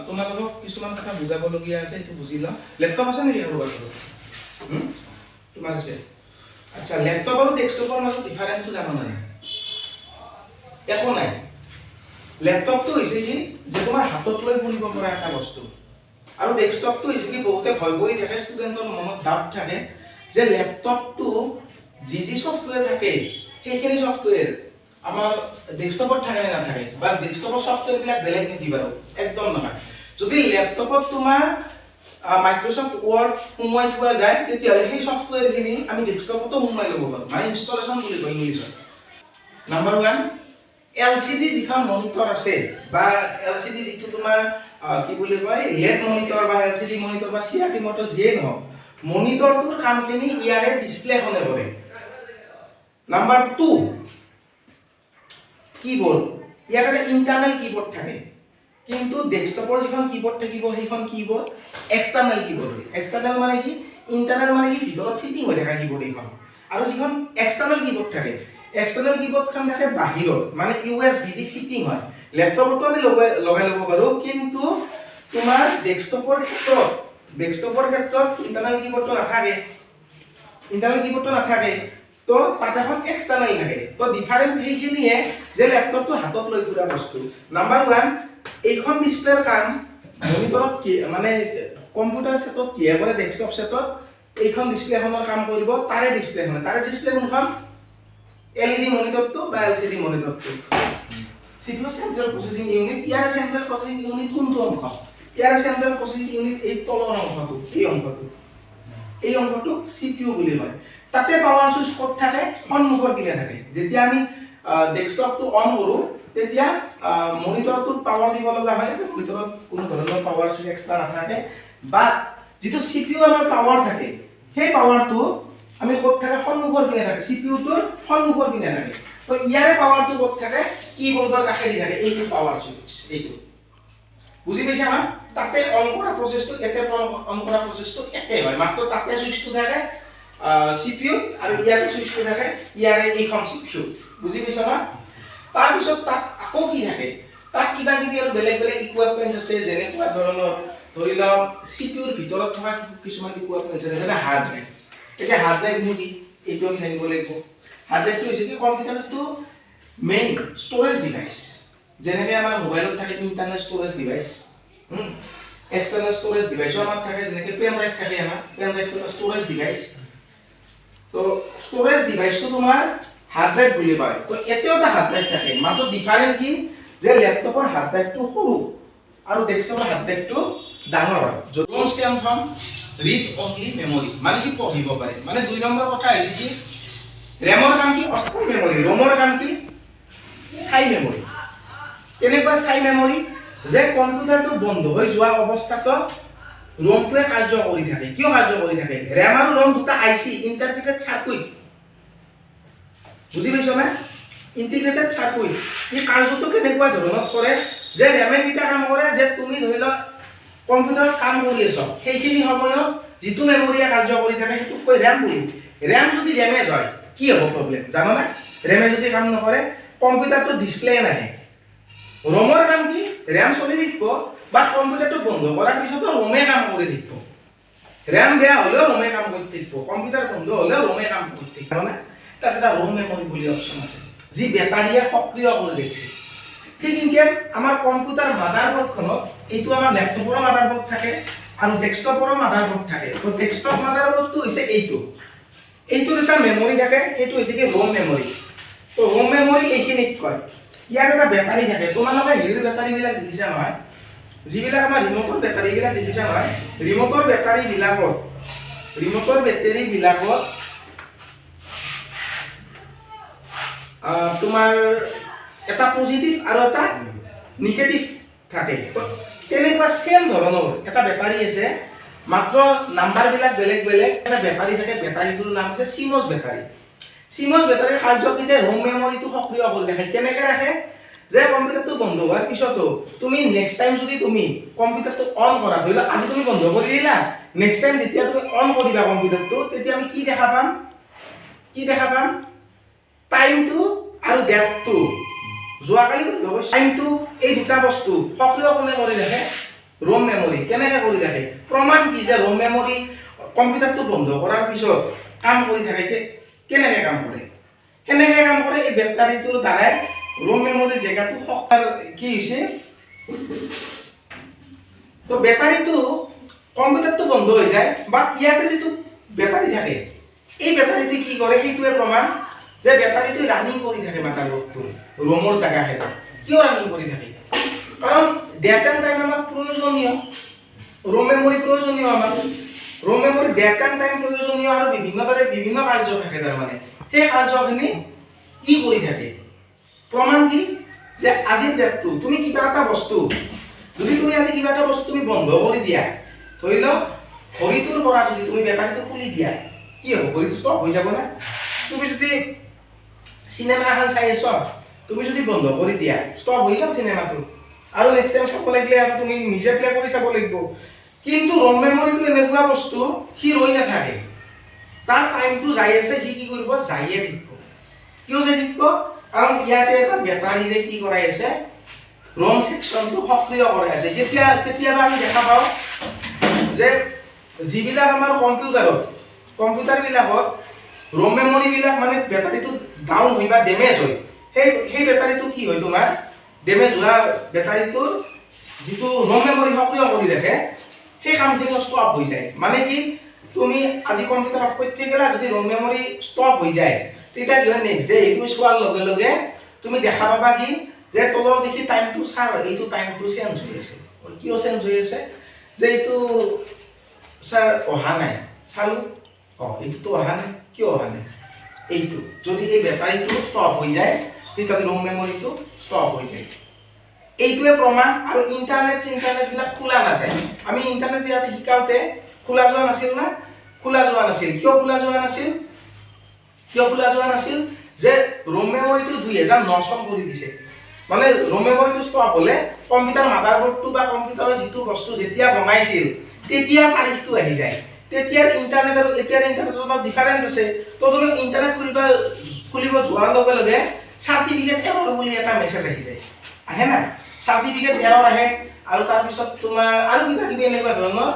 তোমালোকক কিছুমান কথা বুজাবলগীয়া আছে, এইটো বুজি লওঁ। লেপটপ আছে নেকি কাৰোবাৰ ঘৰত? তোমাৰ আছে? আচ্ছা, লেপটপ আৰু ডেস্কটপৰ মাজত ডিফাৰেন্সটো জানা নাই? একো নাই। লেপটপটো হৈছে কি যে তোমাৰ হাতত লৈ পঢ়িব পৰা এটা বস্তু, আৰু ডেস্কটপটো হৈছে কি বহুতে ভয় কৰি থাকে, ষ্টুডেণ্টৰ মনত ডাউট থাকে যে লেপটপটো যি ছফ্টৱেৰ থাকে সেইখিনি ছফ্টৱেৰ আমাৰ ডেস্কটপত থাকে নে নাথাকে, বা ডেস্কটপৰ ছফ্টৱেৰবিলাক বেলেগ নেকি বাৰু? একদম নহয়। যদি লেপটপত তোমাৰ মাইক্ৰ'ছফ্ট ৱৰ্ড সোমোৱাই থোৱা যায়, তেতিয়াহ'লে সেই ছফ্টৱেৰখিনি আমি ডেস্কটপতো সোমোৱাই ল'ব পাৰোঁ, মানে ইনষ্টলেশ্যন বুলি কয় ইংলিছত। নাম্বাৰ 1, LCD যিখন মনিটৰ আছে, বা LCD যিটো তোমাৰ কি বুলি কয় LED মনিটৰ বা LCD মনিটৰ বা CRT মনিটৰ যিয়ে নহওক, মনিটৰটোৰ কামখিনি ইয়াৰে ডিসপ্লেখনে কৰে। Number 2, keyboard. ইয়াৰ এটা ইন্টাৰনেল কিবোৰ্ড থাকে, কিন্তু ডেস্কটপৰ যিখন কিবোৰ্ড থাকিব সেইখন কিবোৰ্ড এক্সটাৰ্নেল কিবোৰ্ড হয়। এক্সটাৰ্নেল মানে কি? ইন্টাৰনেল মানে কি? ভিতৰত ফিটিং হৈ থকা কিবোৰ্ড এইখন। আৰু যিখন এক্সটাৰ্নেল কিবোৰ্ড থাকে, এক্সটাৰ্নেল কিবোৰ্ডখন থাকে বাহিৰত, মানে USB দি ফিটিং হয়। লেপটপতো আমি লগাই ল'ব পাৰোঁ, কিন্তু তোমাৰ ডেস্কটপৰ ক্ষেত্ৰত ইন্টাৰনেল কিবোৰ্ডটো নাথাকে। ইন্টাৰনেল কিবোৰ্ডটো নাথাকে, তো তাত এখন এক্সটাৰ্নেল থাকে। তো ডিফাৰেন্স সেইখিনিয়ে যে লেপটপটো হাতত লৈ ফুৰা বস্তু। নাম্বাৰ 1, এইখন ডিসপ্লেৰ কাম মনিটৰত কি মানে কম্পিউটাৰ সেটত কি কৰে, ডেস্কটপ সেটত এইখন ডিসপ্লেখনৰ কাম কৰিব, তাৰে ডিসপ্লে কোনখন? LED মনিটৰটো বা LCD মনিটৰটো। CPU central processing unit. ইয়াৰ চেন্ট্ৰেল প্ৰসেসিং ইউনিট কোনটো অংশ? ইয়াৰ চেন্ট্ৰেল প্ৰসেসিং ইউনিট এই তলৰ অংশটো, এই অংশটো CPU বুলি কয়। তাতে পাৱাৰ সুইচ ক'ত থাকে? সন্মুখৰ পিনে থাকে। যেতিয়া আমি ডেস্কটপটো অন কৰোঁ, তেতিয়া মনিটৰটোত পাৱাৰ দিব লগা হয়। মনিটৰত কোনো ধৰণৰ পাৱাৰ সুইচ এক্সট্ৰা নাথাকে, বা যিটো CPU আমাৰ পাৱাৰ থাকে, সেই পাৱাৰটো আমি ক'ত থাকে? সন্মুখৰ পিনে থাকে। CPU-টোৰ সন্মুখৰ পিনে থাকে। তো ইয়াৰে পাৱাৰটো ক'ত থাকে? কিবোৰ্ডৰ কাষেদি থাকে। এইটো পাৱাৰ সুইচ, এইটো বুজি পাইছা না? তাতে অন কৰা প্ৰচেছটো অন কৰা প্ৰচেছটো একে হয়, মাত্ৰ তাতে সুইচটো থাকে CPU, আৰু ইয়াৰে সুইচটো থাকে ইয়াৰে এইখন CPU। বুজি পাইছা না? তাৰ পিছত তাত আকৌ কি থাকে? তাত কিবা কিবি আৰু বেলেগ ইকুইপমেন্ট আছে, যেনেকুৱা ধৰণৰ ধৰি লওক CPU-ৰ ভিতৰত থকা কিছুমান ইকুইপমেন্ট আছে, যেনে হাৰ্ড ড্ৰাইভ। এতিয়া হাৰ্ড ড্ৰাইভ কি? এইটো আমি জানিব লাগিব। হাৰ্ড ড্ৰাইভটো হৈছে কি? কম্পিউটাৰটো মেইন ষ্ট'ৰেজ ডিভাইচ। যেনেকৈ আমাৰ মোবাইলত থাকে internal storage device, external storage ডিভাইচো আমাৰ থাকে, যেনেকৈ পেন ড্ৰাইভ থাকে। আমাৰ পেন ড্ৰাইভটো এটা ষ্ট'ৰেজ ডিভাইচ। তো ষ্ট'ৰেজ ডিভাইচটো তোমাৰ হাৰ্ড ড্ৰাইভ বুলি কয়। তো এতিয়াও এটা হাৰ্ড ড্ৰাইভ থাকে, মাত্ৰ ডিফাৰেন্স কি যে লেপটপৰ হাৰ্ড ড্ৰাইভটো সৰু আৰু ডেস্কটপৰ হাৰ্ড ড্ৰাইভটো ডাঙৰ হয়। ROM stand from read only memory, মানে কি পঢ়িব পাৰে। মানে 2 নম্বৰ কথা হৈছে কি ৰেমৰ কাম কি? অস্থায়ী মেমৰি। ৰোমৰ কাম কি? স্থায়ী মেমৰি। কেনেকুৱা স্থায়ী মেমৰি? যে কম্পিউটাৰটো বন্ধ হৈ যোৱা অৱস্থাত ৰোমটোৱে কাৰ্য কৰি থাকে। কিয় কাৰ্য কৰি থাকে? ৰেম আৰু ৰোম দুটা IC, ইন্টিগ্ৰেটেড সাৰ্কিট। বুজি পাইছ না? Integrated circuit. এই কাৰ্যটো কেনেকুৱা ধৰণত কৰে যে ৰেমে কিটা কাম কৰে, যে তুমি ধৰি লওক কম্পিউটাৰত কাম কৰি আছ, সেইখিনি সময়ত যিটো মেমৰিয়ে কাৰ্য কৰি থাকে সেইটোক কয় ৰেম বুলি। ৰেম যদি ডেমেজ হয় কি হ'ব প্ৰব্লেম জানো না? ৰেমে যদি কাম নকৰে কম্পিউটাৰটো ডিসপ্লে নাহে। ৰোমৰ কাম কি? ৰেম চলি থাকিব, বাট কম্পিউটাৰটো বন্ধ কৰাৰ পিছতো ৰোমে কাম কৰি থাকিব। ৰেম বেয়া হ'লেও ৰোমে কাম কৰি থাকিব, কম্পিউটাৰ বন্ধ হ'লেও ৰোমে কাম কৰি থাকিব। জানো না? তাত এটা ৰোম মেমৰি বুলি অপশ্যন আছে, যি বেটাৰীয়ে সক্ৰিয় কৰি ৰাখিছে। ঠিক এনেকৈ আমাৰ কম্পিউটাৰ মাদাৰবোৰ্ডখনত, এইটো আমাৰ লেপটপৰো মাদাৰবোৰ্ড থাকে আৰু ডেস্কটপৰো মাদাৰবোৰ্ড থাকে। তো ডেস্কটপ মাদাৰবোৰ্ডটো হৈছে এইটোৰ এটা মেমৰি থাকে, এইটো হৈছে কি ৰোম মেমৰি। তো ৰোম মেমৰি এইখিনিক কয়। ইয়াৰ এটা বেটাৰী থাকে। তোমালোকে হেৰিৰ বেটাৰীবিলাক দেখিছা নহয়, যিবিলাক আমাৰ ৰিমোটৰ বেটাৰীবিলাক দেখিছা নহয়, ৰিমোটৰ বেটাৰীবিলাকত তোমাৰ এটা পজিটিভ আৰু এটা নিগেটিভ থাকে। তো তেনেকুৱা সেম ধৰণৰ এটা বেটাৰী আছে, মাত্ৰ নাম্বাৰবিলাক বেলেগ। এটা বেটাৰী থাকে, বেটাৰীটোৰ নাম হৈছে চিমছ বেটাৰী। চিমছ বেটাৰীৰ কাৰ্য কি? যে ৰোম মেমৰিটো সক্ৰিয় কৰি ৰাখে। কেনেকৈ ৰাখে? যে কম্পিউটাৰটো বন্ধ হোৱাৰ পিছতো তুমি নেক্সট টাইম যদি তুমি কম্পিউটাৰটো অন কৰা, ধৰি লোৱা আজি তুমি বন্ধ কৰি দিলা, নেক্সট টাইম যেতিয়া তুমি অন কৰিবা কম্পিউটাৰটো, তেতিয়া আমি কি দেখা পাম? টাইমটো আৰু ডেটটো। যোৱাকালি টাইমটো এই দুটা বস্তু সক্ৰিয় কোনে কৰি ৰাখে? ৰোম মেমৰি কেনেকৈ কৰি ৰাখে প্ৰমাণ কি যে ৰোম মেমৰি কম্পিউটাৰটো বন্ধ কৰাৰ পিছত কাম কৰি থাকে কেনেকৈ কাম কৰে সেনেকৈ কাম কৰে এই বেটাৰীটোৰ দ্বাৰাই ৰোম মেমৰি জেগাটো শক্তি কি হৈছে তো বেটাৰীটো কম্পিউটাৰটো বন্ধ হৈ যায় বাট ইয়াতে যিটো বেটাৰী থাকে এই বেটাৰীটো কি কৰে সেইটোৱে প্ৰমাণ যে বেটাৰীটো ৰানিং কৰি থাকে মাদাৰবোৰ্ডটো ৰোমৰ জেগাখিনিত কিয় ৰানিং কৰি থাকে কাৰণ ডেট এণ্ড টাইম আমাক প্ৰয়োজনীয় ৰোম মেমৰি প্ৰয়োজনীয় আমাক ROM memory date and time প্ৰয়োজনীয় আৰু বিভিন্ন কাৰ্য থাকে তাৰমানে সেই কাৰ্যখিনি ই কৰি থাকে প্ৰমাণ কি যে আজিৰ ডেটটো তুমি কিবা এটা বস্তু যদি তুমি আজি কিবা এটা বস্তু তুমি বন্ধ কৰি দিয়া ধৰি লওক ঘড়ীটোৰ পৰা যদি তুমি বেটাৰীটো খুলি দিয়া কি হ'ব ঘড়ীটো ষ্টপ হৈ যাব না তুমি যদি চিনেমা এখন চাই আছ তুমি যদি বন্ধ কৰি দিয়া ষ্টপ হৈ গ'ল চিনেমাটো আৰু নেক্সট টাইম চাব লাগিলে আৰু তুমি নিজে প্লে কৰি চাব লাগিব কিন্তু ৰোম মেমৰিটো এনেকুৱা বস্তু সি ৰৈ নাথাকে তাৰ টাইমটো যাই আছে সি কি কৰিব যাইয়ে থাকিব কিয় যাই থাকিব কাৰণ ইয়াতে এটা বেটাৰীৰে কি কৰাই আছে ৰোম সেকশনটো সক্ৰিয় কৰাই আছে কেতিয়াবা আমি দেখা পাওঁ যে যিবিলাক আমাৰ কম্পিউটাৰবিলাকত ৰোম মেমৰিবিলাক মানে বেটাৰীটো ডাউন হৈ বা ডেমেজ হয় সেই বেটাৰীটো কি হয় তোমাৰ ডেমেজ হোৱা বেটাৰীটোৰ যিটো ৰোম মেমৰি সক্ৰিয় কৰি ৰাখে সেই কামখিনি ষ্টপ হৈ যায় মানে কি তুমি আজি কম্পিউটাৰ অফ কৰি থৈ গ'লা যদি ৰোম মেমৰি ষ্টপ হৈ যায় তেতিয়া কি হয় নেক্সট ডে তুমি চোৱাৰ লগে লগে তুমি দেখা পাবা কি যে তলৰ দেখি টাইমটো চাৰ এইটো টাইমটো চেঞ্জ হৈ আছে কিয় চেঞ্জ হৈ আছে যে এইটো স্যাৰ অহা নাই চালো এইটোতো অহা নাই কিয় অহা নাই এইটো যদি এই বেটাৰীটো ষ্টপ হৈ যায় তেতিয়া ৰোম মেমৰিটো ষ্টপ হৈ যায় এইটোৱে প্ৰমাণ আৰু ইণ্টাৰনেটবিলাক খোলা নাযায় আমি ইণ্টাৰনেট ইয়াতে শিকাওঁতে খোলা যোৱা নাছিল না খোলা যোৱা নাছিল কিয় খোলা যোৱা নাছিল যে ৰোম মেমৰিটো 2009 চন কৰি দিছে মানে ৰোম মেমৰিটো ষ্টপ হ'লে কম্পিউটাৰ মাদাৰবোৰ্ডটো বা কম্পিউটাৰৰ যিটো বস্তু যেতিয়া বনাইছিল তেতিয়া তাৰিখটো আহি যায় তেতিয়াৰ ইণ্টাৰনেট আৰু এতিয়াৰ ইণ্টাৰনেটৰ মাজত ডিফাৰেন্স আছে তো তুমি ইণ্টাৰনেট খুলিব যোৱাৰ লগে লগে চাৰ্টিফিকেট এৰৰ বুলি এটা মেছেজ আহি যায় আহে না চাৰ্টিফিকেট এৰৰ আহে আৰু তাৰপিছত তোমাৰ আৰু কিবা এনেকুৱা ধৰণৰ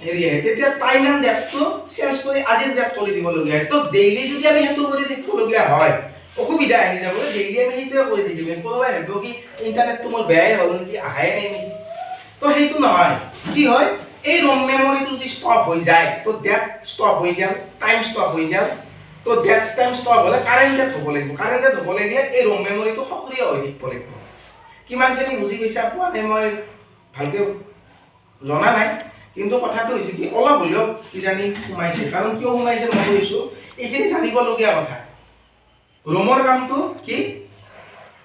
হেৰি আহে তেতিয়া টাইম এণ্ড ডেটটো চেঞ্জ কৰি আজিৰ ডেট কৰি দিবলগীয়া হয় তো ডেইলি যদি আমি সেইটো কৰি থাকিবলগীয়া হয় অসুবিধা আহি যাব ডেইলি আমি সেইটোৱে কৰি থাকিম কোনোবাই ভাবিব কি ইণ্টাৰনেটটো মোৰ বেয়াই হ'ল নেকি আহাই নাই নেকি তো সেইটো নহয় কি হয় এই ৰোম মেমৰিটো যদি ষ্টপ হৈ যায় তো ডেট ষ্টপ হৈ গ'ল টাইম ষ্টপ হৈ গ'ল তো ডেট টাইম ষ্টপ হ'লে কাৰেণ্ট ডেট হ'ব লাগিব কাৰেণ্ট ডেট হ'ব লাগিলে এই ৰোম মেমৰিটো সক্ৰিয় হৈ থাকিব লাগিব কিমানখিনি বুজি পাইছা পোৱা নাই মই ভালকৈ জনা নাই কিন্তু কথাটো হৈছে কি অলপ হ'লেও কিজানি সোমাইছে কাৰণ কিয় সোমাইছে মই কৈছোঁ এইখিনি জানিবলগীয়া কথা ৰোমৰ কামটো কি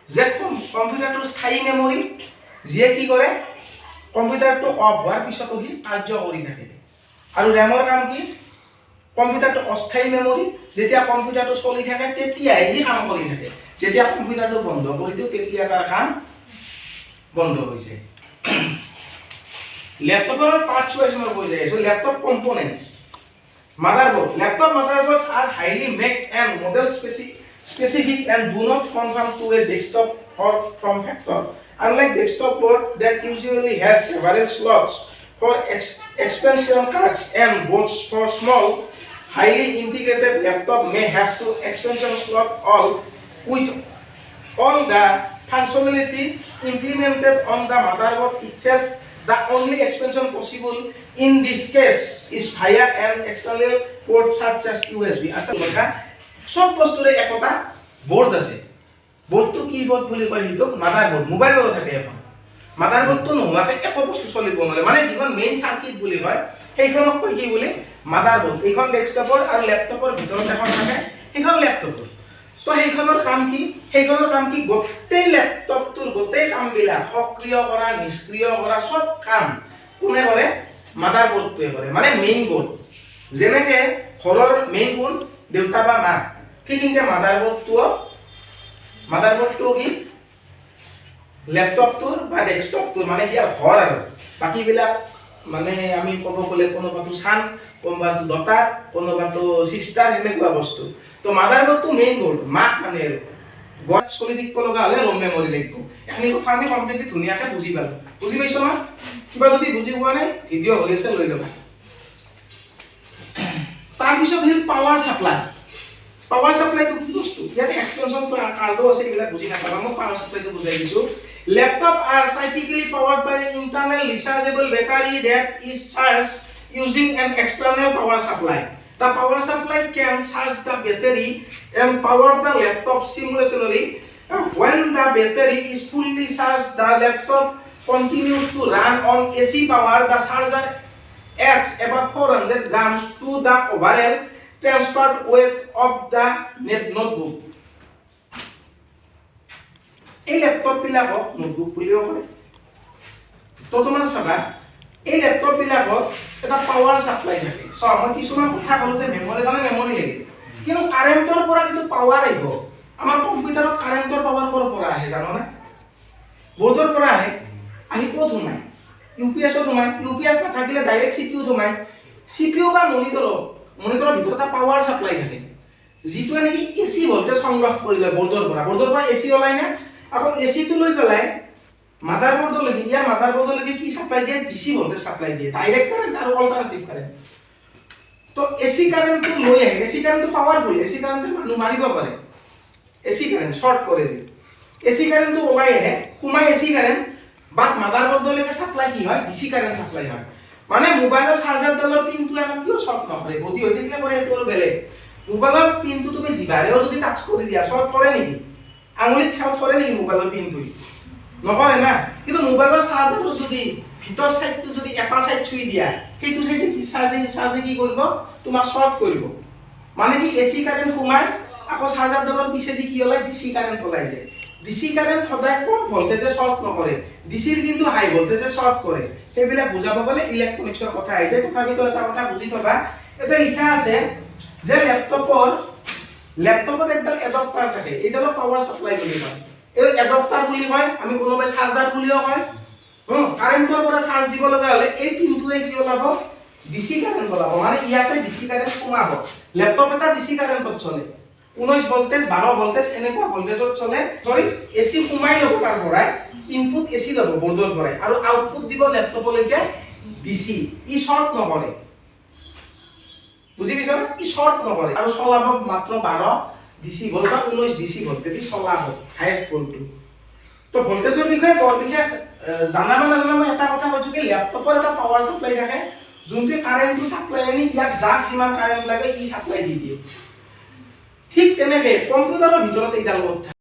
যে কম্পিউটাৰটোৰ স্থায়ী মেমৰি যিয়ে কি কৰে কম্পিউটাৰটো অফ হোৱাৰ পিছতো সি কাৰ্য কৰি থাকে আৰু ৰেমৰ কাম কি কম্পিউটাৰটো অস্থায়ী মেমৰি যেতিয়া কম্পিউটাৰটো চলি থাকে তেতিয়াই সি কাম কৰি থাকে যেতিয়া কম্পিউটাৰটো বন্ধ কৰি দিওঁ তেতিয়া তাৰ কাম বন্ধ হৈ যায় ল্যাপটপৰ পাৰ্টস ওয়াইজ মই কৈ যাই আছো laptop components motherboard laptop motherboards are highly made and model specific and do not conform to a desktop or form factor unlike desktop board that usually has several slots for expansion cards and boards for small highly integrated laptop may have two expansion slot all with all the functionality implemented on the motherboard itself. The only expansion possible in this case is via an external port such as USB. আচ্ছা কথা সব বস্তুৰে একটা board আছে বোৰ্ডটো কি board বুলি কয় হিটো মাদাৰবোৰ্ড মোবাইলৰ থাকে এখন মাদাৰবোৰ্ডটো নোহোৱাকে একো বস্তু চলিব নোৱাৰে মানে যিখন মেইন সাৰ্কিট বুলি কয় সেইখনক কয় কি বুলি মাদাৰবোৰ্ড এইখন ডেস্কটপৰ আৰু ল্যাপটপৰ ভিতৰত এখন থাকে সেইখন ল্যাপটপৰ তো সেইখনৰ কাম কি গোটেই ল্যাপটপটোৰ গোটেই কামবিলাক সক্ৰিয় কৰা নিষ্ক্ৰিয় কৰা সব কাম কোনে কৰে মাদাৰবোৰ্ডটোৱে কৰে মানে মেইন বোৰ্ড যেনেকে ঘৰৰ মেইন কোন দেউতা বা মা ঠিক এনেকে মাদাৰবোৰ্ডটো কি ল্যাপটপটোৰ বা ডেস্কটপটোৰ মানে কি ঘৰ আৰু বাকিবিলাক মানে আমি ক'ব গ'লে কোনোবাটো সান কোনোবাটো ডটাৰ কোনোবাটো সিস্টাৰ এনেকুৱা বস্তু তো মাদাৰবোৰ্ডটো মেইন বোৰ্ড মাক মানে গড় চলি থাকিব লগা হলে রম মেমরি লাগবে। এখানে কথা আমি কমপ্লিটলি ধুনিয়াকে বুঝি পালো। বুঝি পাইছো না? কিবা যদি বুঝি পোৱা নাই ভিডিও হৈ আছে লৈ লবা। তার পিছত হল পাওয়ার সাপ্লাই। পাওয়ার সাপ্লাই তো কি বস্তু? ইয়াতে এক্সপেনশন তো কার্ডও আছে, এগুলা বুঝি নাপাবা, মই পাওয়ার সাপ্লাই তো বুঝাই দিছো। Laptop are typically powered by internal rechargeable battery that is charged using an external power supply. The power supply can charge the battery and power the laptop simultaneously. When the battery is fully charged, the laptop continues to run on AC power. The charger adds about 400 grams to the overall transport weight of the notebook. এই laptop বিলাকক notebook বুলিও কয়। তো তোমার চাবা এই laptop বিলাকত এটা পাওয়ার সাপ্লাই থাকে। সো মই কিছুমান কথা কলো যে মেমরি মানে মেমরি লাগে, কিন্তু কাৰেন্টৰ পৰা যেটো পাওয়াৰ আহিব, আমাৰ কম্পিউটাৰত কাৰেন্টৰ পাওয়াৰ পৰা আহে জানো না? বোৰ্ডৰ পৰা আহে, আহি ক'ত সোমায়? ইউপিএছত সোমায়। ইউপিএছ নাথাকিলে ডাইৰেক্ট সিপিইউত সোমায়। সিপিইউ বা মনিটৰৰ ভিতৰত এটা পাওয়াৰ সাপ্লাই থাকে, যিটো নেকি এসি ভোল্টেজ সংগ্ৰহ কৰি লয় বোৰ্ডৰ পৰা এসি ওলাই না, আকৌ এসি টো লৈ পেলাই মাদাৰবোৰ্ডলৈকে, ইয়াৰ মাদাৰবোৰ্ডলৈকে কি সাপ্লাই দিয়ে? ডিসি ভোল্টেজ সাপ্লাই দিয়ে, ডাইৰেক্ট কাৰেন্ট আৰু অল্টাৰনেটিভ কাৰেন্ট। তো এসি কাৰেন্টটো লৈ আহে, এসি কাৰেন্টটো পাওয়াৰফুল, এসি কাৰেন্টে মানুহ মাৰিব পাৰে। এসি কাৰেন্ট শৰ্ট কৰে যে এসি কাৰেন্টটো ওলাই আহে, সোমাই এসি কাৰেন্ট, বাট মাদাৰবোৰ্ডলৈকে সাপ্লাই কি হয়? ডিসি কাৰেন্ট সাপ্লাই হয়। মানে মোবাইলৰ চাৰ্জাৰডালৰ পিনটো আমাক কিয় শৰ্ট নকৰে? বডি হৈ থাকিলে কৰে, এইটো আৰু বেলেগ। মোবাইলৰ পিনটো তুমি জিভাৰেও যদি টাচ কৰি দিয়া শৰ্ট কৰে নেকি? আঙুলিত শৰ্ট কৰে নেকি মোবাইলৰ পিনটো? নকৰে না। কিন্তু মোবাইলৰ চাৰ্জাৰটো যদি ভিতৰ সাইডটো যদি এটা সাইড ছুই দিয়া, সেইটো সাইডে কি চাৰ্জে কি কৰিব? তোমাক শৰ্ট কৰিব। মানে কি এসি কাৰেন্ট সোমাই আকৌ চাৰ্জাৰডালৰ পিছেদি কি ওলাই? ডিসি কাৰেন্ট ওলাই যায়। ডিসি কাৰেন্ট সদায় কম ভোল্টেজে শৰ্ট নকৰে, ডিসিৰ কিন্তু হাই ভোল্টেজে শৰ্ট কৰে। সেইবিলাক বুজাব গ'লে ইলেক্ট্ৰনিক্সৰ কথা আহি যায়। তথাপিতো এটা কথা বুজি থবা, এটা লিখা আছে যে ল্যাপটপত একডাল এডাপ্টাৰ থাকে, এইডালক পাওয়াৰ সাপ্লাই বুলি কয়। এই এডাপ্টাৰ বুলি কয়, আমি কোনোবাই চাৰ্জাৰ বুলিও কয়। কাৰেন্টৰ পৰা চাৰ্জ দিব লগা হলে এই পিনটোৱে কি ওলাব? ডিসি কারেন্ট ওলাব। মানে ইয়াতে ডিসি কারেন্ট সোমাব। ল্যাপটপ এটা ডিসি কারেন্টত চলে, 19 ভোল্টেজ 12 ভোল্টেজ এনেকুৱা ভোল্টেজত চলে। সৰি এসি সোমাই ল'ব, তাৰ পৰাই ইনপুট এসি ল'ব বোৰ্ডৰ পৰাই, আৰু আউটপুট দিব ল্যাপটপলৈকে ডিসি। ই শৰ্ট নকৰে, বুজি পাইছা? ই শৰ্ট নকৰে আৰু চলাব মাত্ৰ 12 ডিসি ভোল্ট বা 19 ডিসি ভোল্টেজ চলাব হাইয়েস্ট ভোল্টটো। তো ভোল্টেজৰ বিষয়ে বৰ বিশেষ জানা বা নাজানা, মই এটা কথা কৈছো কি ল্যাপটপৰ এটা পাওয়ার সাপ্লাই থাকে, যোনটো কারেন্টটো সাপ্লাই আনি ইয়াত যাক যিমান কারেন্ট লাগে ই সাপ্লাই দি দিয়ে। ঠিক তেনেকৈ কম্পিউটাৰৰ ভিতৰত এইডাল